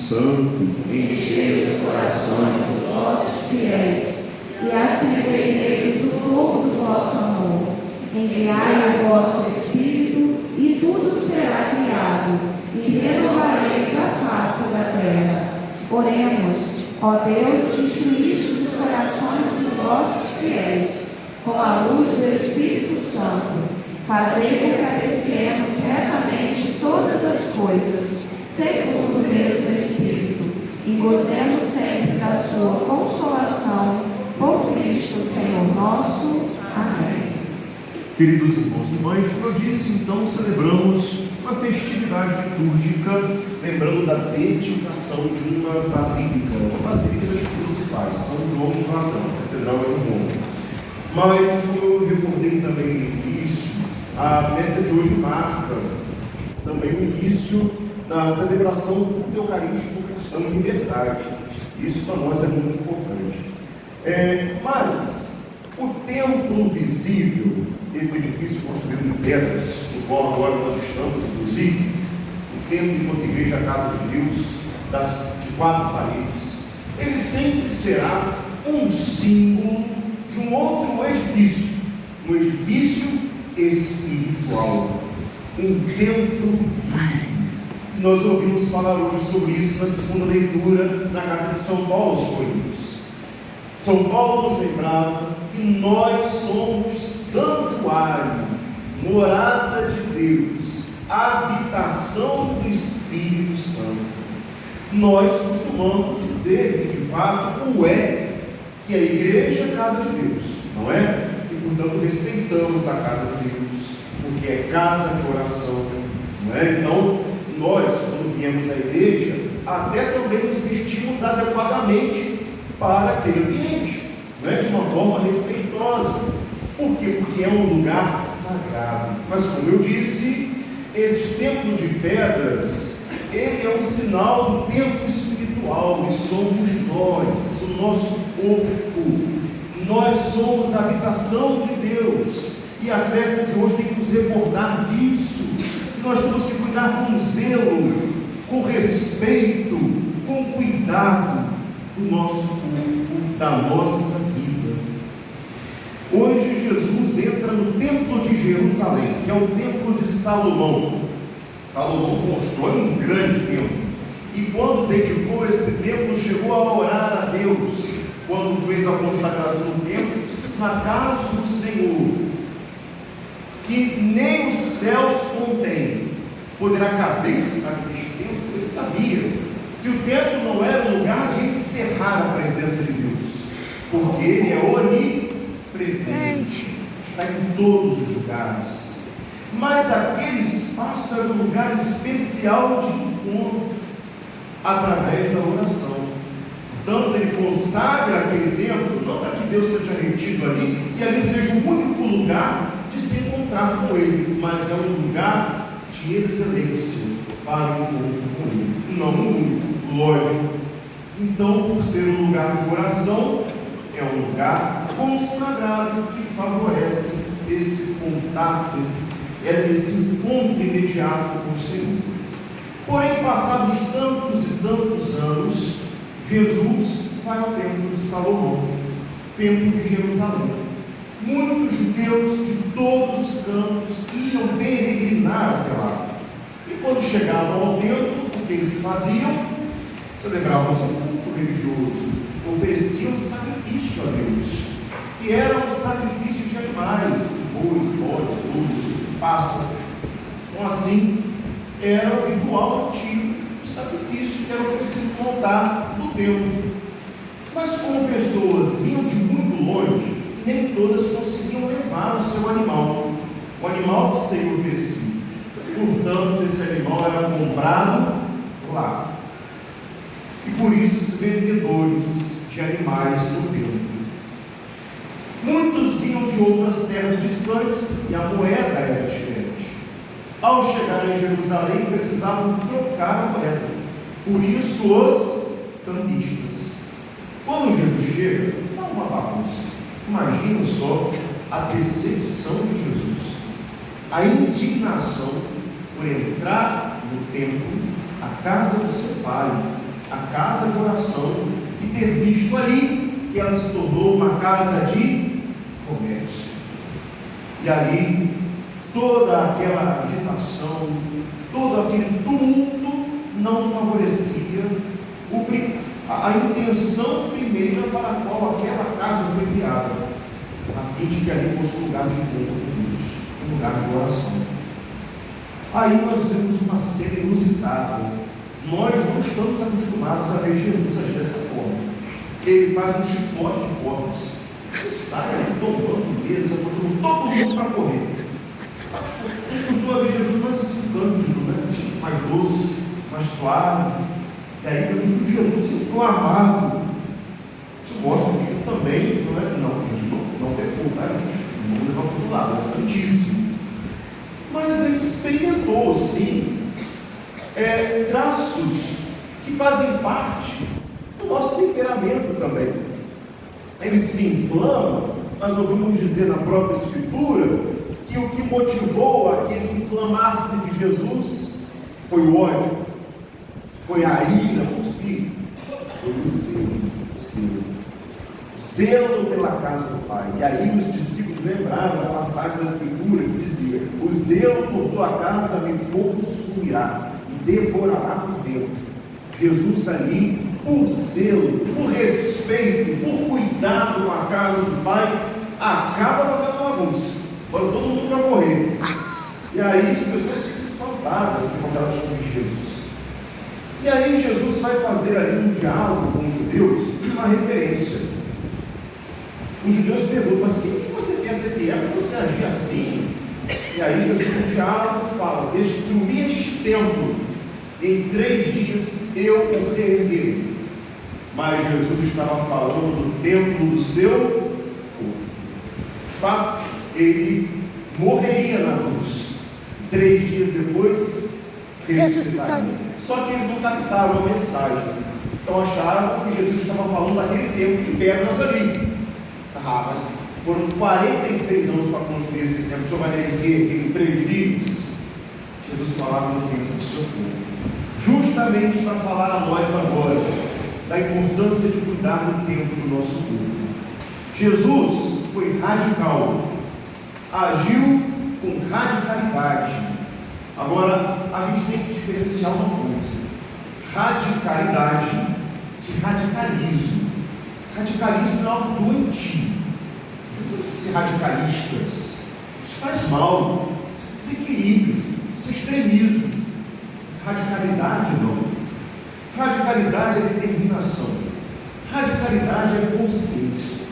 Santo, enchei os corações dos vossos fiéis e acendei neles o fogo do vosso amor. Enviai o vosso Espírito e tudo será criado, e renovareis a face da terra. Oremos, ó Deus, que instruíste os corações dos vossos fiéis com a luz do Espírito Santo. Fazei com que apreciemos retamente todas as coisas, segundo o mesmo Espírito, e gozemos sempre da sua consolação, por Cristo Senhor nosso. Amém. Queridos irmãos e irmãs, como eu disse, então celebramos uma festividade litúrgica, lembrando da dedicação de uma basílica das principais, São João de Latão, Catedral de Roma. Mas, como eu recordei também no início, a festa de hoje marca também o início da celebração do culto eucarístico cristão em liberdade. Isso para nós é muito importante. Mas o templo visível, esse edifício construído de pedras, no qual agora nós estamos, inclusive, o templo enquanto igreja, a casa de Deus, de 4 paredes, ele sempre será um símbolo de um outro edifício, um edifício espiritual, um templo vivo. Nós ouvimos falar hoje sobre isso na segunda leitura na carta de São Paulo aos Coríntios. São Paulo nos lembrava que nós somos santuário, morada de Deus, habitação do Espírito Santo. Nós costumamos dizer, e de fato que a igreja é a casa de Deus, não é? E portanto respeitamos a casa de Deus, porque é casa de oração, não é? Então, nós, quando viemos à igreja, até também nos vestimos adequadamente para aquele ambiente, não é? De uma forma respeitosa. Por quê? Porque é um lugar sagrado. Mas, como eu disse, esse templo de pedras, ele é um sinal do templo espiritual, e somos nós, o nosso corpo. Nós somos a habitação de Deus, e a festa de hoje tem que nos recordar disso. Nós temos que cuidar com zelo, com respeito, com cuidado do nosso corpo, da nossa vida. Hoje Jesus entra no templo de Jerusalém, que é o templo de Salomão. Salomão constrói um grande templo, e quando dedicou esse templo, chegou a orar a Deus, quando fez a consagração do templo, na casa do Senhor, que nem os céus contêm, poderá caber naquele templo. Ele sabia que o templo não era um lugar de encerrar a presença de Deus, porque Ele é onipresente, está em todos os lugares. Mas aquele espaço era um lugar especial de encontro, através da oração. Portanto, ele consagra aquele templo, não para que Deus seja retido ali, e ali seja o único lugar de se encontrar com Ele, mas é um lugar de excelência para o encontro com Ele, não um único, lógico. Então, por ser um lugar de oração, é um lugar consagrado que favorece esse contato, esse encontro imediato com o Senhor. Porém, passados tantos e tantos anos, Jesus vai ao templo de Salomão, templo de Jerusalém. Muitos judeus de todos os cantos iam peregrinar até lá. E quando chegavam ao templo, o que eles faziam? Celebravam seu culto religioso, ofereciam sacrifício a Deus. E era um sacrifício de animais, bois, bodes, touros, pássaros. Então assim, era o ritual antigo, o sacrifício que era oferecido no altar do templo. Mas como pessoas vinham de muito longe, nem todas conseguiam levar o seu animal, o animal que seria oferecido. Portanto, esse animal era comprado lá. E por isso os vendedores de animais no templo. Muitos vinham de outras terras distantes e a moeda era diferente. Ao chegar em Jerusalém, precisavam trocar a moeda. Por isso, os cambistas. Quando Jesus chega, dá uma bagunça. Imagina só a decepção de Jesus, a indignação por entrar no templo, a casa do seu pai, a casa de oração, e ter visto ali que ela se tornou uma casa de comércio. E ali, toda aquela agitação, todo aquele tumulto não favorecia a intenção primeira para a qual aquela casa foi criada, a fim de que ali fosse um lugar de encontro com Deus, um lugar de oração. Aí nós vemos uma cena inusitada. Nós não estamos acostumados a ver Jesus agir dessa forma. Ele faz um chicote de cordas, ele sai ali tomando mesa, botando todo mundo para correr. A gente costuma ver Jesus mais assim cândido, né? Mais doce, mais suave. E aí vemos o Jesus inflamado. Isso mostra que ele também Jesus não pecou, tá? Vamos levar para o outro lado, é santíssimo. Mas ele experimentou, sim, traços que fazem parte do nosso temperamento também. Ele se inflama, nós ouvimos dizer na própria Escritura que o que motivou aquele inflamar-se de Jesus foi o ódio, foi a ira por si, foi o zelo pela casa do Pai. E aí os discípulos lembraram da passagem da Escritura que dizia: o zelo por tua casa me consumirá e devorará por dentro. Jesus ali, por zelo, por respeito, por cuidado com a casa do Pai, acaba com aquela bagunça, bota todo mundo para correr. E aí as pessoas ficam espantadas com aquela atitude de Jesus. E aí Jesus vai fazer ali um diálogo com os judeus, uma referência. Os judeus perguntam: mas quem que você pensa que é para você agir assim? E aí Jesus no diálogo fala: destruir este templo, em 3 dias eu o reerguerei. Mas Jesus estava falando do templo do seu corpo. De fato, ele morreria na cruz. 3 dias depois, ressuscitaria. Só que eles não captaram a mensagem. Então acharam que Jesus estava falando daquele templo de pedras ali. Mas foram 46 anos para construir esse templo. O senhor vai reerguer em 3 dias? Jesus falava no templo do seu corpo, justamente para falar a nós agora da importância de cuidar do templo do nosso corpo. Jesus foi radical, agiu com radicalidade. Agora, a gente tem que diferenciar uma coisa: radicalidade de radicalismo. Radicalismo é algo doentio. Não temos que ser radicalistas. Isso faz mal, isso é desequilíbrio, isso é extremismo. Essa radicalidade não. Radicalidade é determinação. Radicalidade é consciência.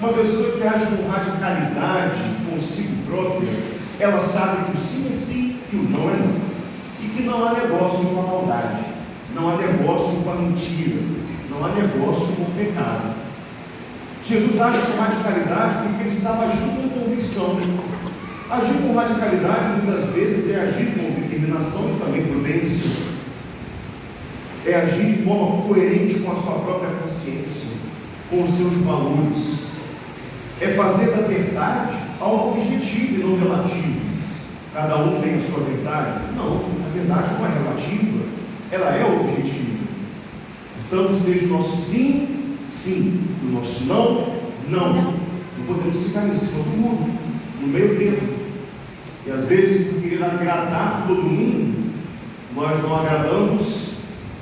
Uma pessoa que age com radicalidade consigo própria, ela sabe que o sim é sim, que o não é não. E que não há negócio com a maldade, não há negócio com a mentira, não há negócio com o pecado. Jesus age com radicalidade porque ele estava agindo com convicção. Agir com radicalidade muitas vezes é agir com determinação e também prudência. É agir de forma coerente com a sua própria consciência, com os seus valores. É fazer da verdade algo objetivo e não relativo. Cada um tem a sua verdade? Não, a verdade não é relativa, ela é objetiva. Portanto, seja o nosso sim, sim, o nosso não, não. Não podemos ficar em cima do muro, no meio termo. E às vezes, por querer agradar todo mundo, nós não agradamos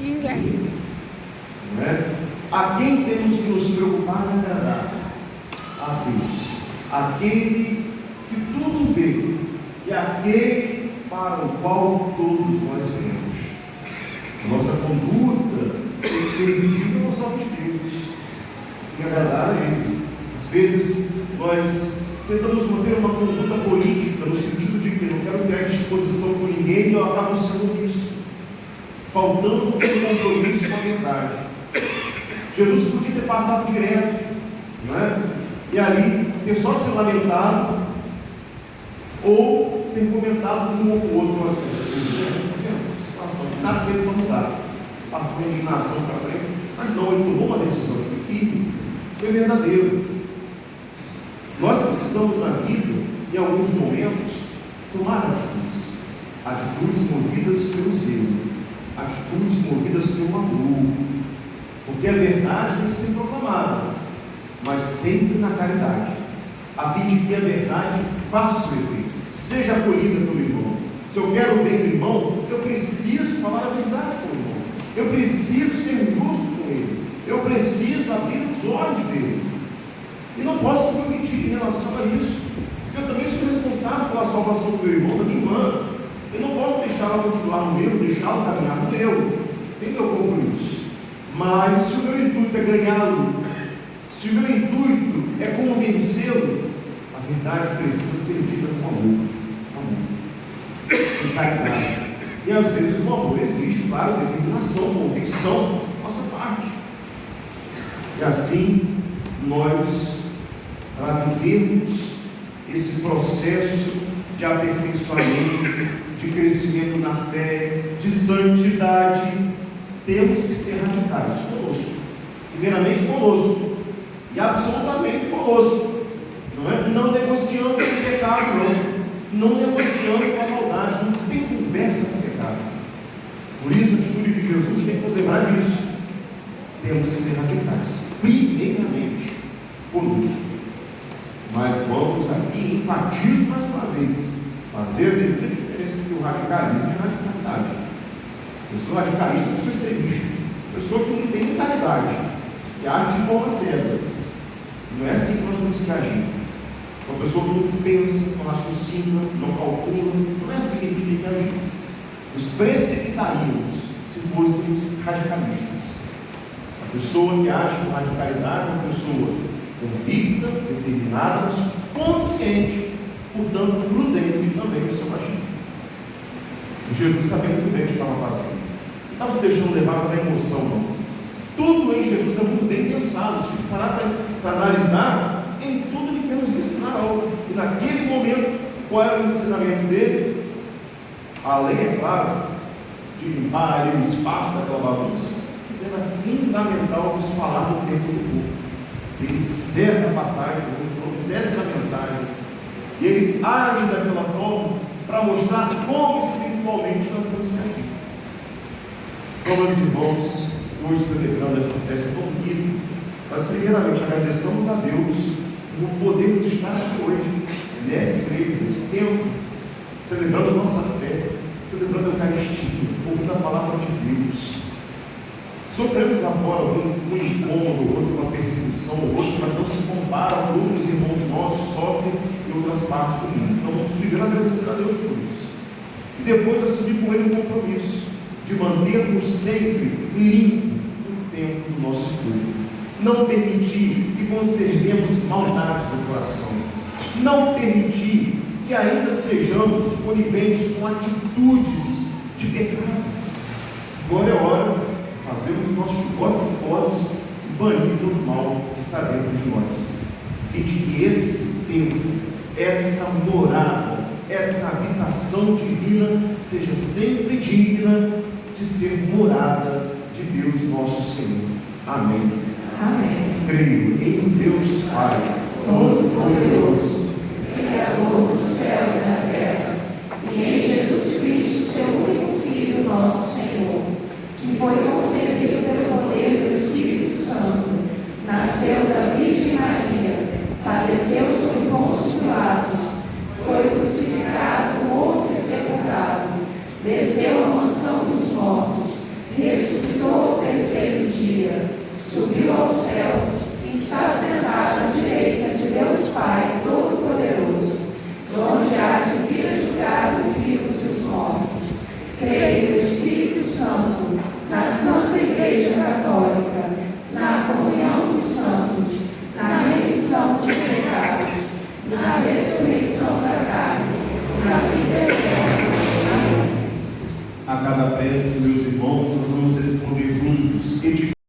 ninguém. Não é? A quem temos que nos preocupar em agradar? A Deus, aquele que tudo vê e aquele para o qual todos nós vemos. A nossa conduta tem que ser visível aos olhos de Deus e agradar a Ele. Às vezes nós tentamos manter uma conduta política no sentido de que não quero criar disposição com ninguém e eu acabo sendo isso, faltando um compromisso com a verdade. Jesus podia ter passado direto, não é? E ali ter só se lamentado ou ter comentado com um ou com outro as pessoas, situação, nada fez para mudar, passando a indignação para frente, mas não, ele tomou uma decisão, foi firme, foi verdadeiro. Nós precisamos na vida, em alguns momentos, tomar atitudes movidas pelo zelo, atitudes movidas pelo amor, porque a verdade tem que ser proclamada, mas sempre na caridade, a fim de que a verdade faça o seu efeito, seja acolhida pelo irmão. Se eu quero o bem do irmão, eu preciso falar a verdade com o irmão, eu preciso ser justo com ele, eu preciso abrir os olhos dele, e não posso me omitir em relação a isso, porque eu também sou responsável pela salvação do meu irmão, da minha irmã. Eu não posso deixá-la continuar no erro, deixá-la caminhar no erro, tem meu compromisso. Mas se o meu intuito é ganhá-lo, se o meu intuito é convencê-lo, a verdade precisa ser dita com amor, com caridade. E às vezes o amor exige, claro, determinação, convicção da nossa parte. E assim, nós, para vivermos esse processo de aperfeiçoamento, de crescimento na fé, de santidade, temos que ser radicais conosco, primeiramente conosco, e absolutamente conosco, não é? Não negociando com o pecado, não negociando com a maldade, não tem conversa com o pecado. Por isso, a atitude de Jesus tem que nos lembrar disso. Temos que ser radicais, primeiramente conosco. Mas vamos aqui, enfatizo mais uma vez, fazer a devida diferença entre o radicalismo e a radicalidade. Eu sou radicalista, eu sou extremista, pessoa que não tem caridade, que age de forma cega. Não é assim que nós temos que agir. Uma pessoa que não pensa, não raciocina, não calcula, não é assim que a gente tem que agir. Nos precipitaríamos se fôssemos radicalistas. A pessoa que age com radicalidade é uma pessoa convicta, determinada, mas consciente, portanto prudente também no seu agir. Jesus sabia muito bem o que estava fazendo, não estava se deixando levar pela emoção, não. Tudo em Jesus é muito bem pensado. Se a gente parar para analisar, em tudo ele quer nos ensinar algo. E naquele momento, qual era o ensinamento dele? Além, é claro, de limpar ali o espaço daquela bagunça, mas era fundamental nos falar do tempo do povo. Ele encerra a passagem, essa é a mensagem, e ele age daquela forma para mostrar como espiritualmente nós temos que agir. Então, meus irmãos, hoje celebrando essa festa tão bonita, mas primeiramente agradecemos a Deus por podermos estar aqui hoje, nessa igreja, nesse tempo, celebrando a nossa fé, celebrando a Eucaristia, ouvindo a palavra de Deus. Sofremos lá fora um incômodo, outro, uma perseguição, outro, mas não se compara a outros irmãos nossos sofrem em outras partes do mundo. Então vamos primeiro agradecer a Deus por isso. E depois assumir com Ele um compromisso de mantermos sempre limpo o tempo do nosso culto. Não permitir que conservemos maldades no coração. Não permitir que ainda sejamos coniventes com atitudes de pecado. Agora é hora fazemos o nosso chicote de podes e banir todo o mal que está dentro de nós. E de que esse tempo, essa morada, essa habitação divina seja sempre digna de ser morada de Deus nosso Senhor. Amém. Amém. Creio em Deus Pai Todo-Poderoso, Criador do céu e da terra, e em Jesus Cristo, seu único Filho, nosso Senhor, que foi concebido pelo poder do Espírito Santo, nasceu da Virgem Maria, padeceu sob Pôncio Pilatos, foi crucificado, morto e sepultado, desceu à mansão dos mortos, ressuscitou ao terceiro dia, subiu aos céus e está sentado à direita de Deus Pai Todo-Poderoso, de onde há de vir a julgar os vivos e os mortos. Creio no Espírito Santo, na Santa Igreja Católica, na comunhão dos santos, na remissão dos pecados, na ressurreição da carne, na vida eterna. Amém. A cada prece, meus irmãos, nós vamos responder juntos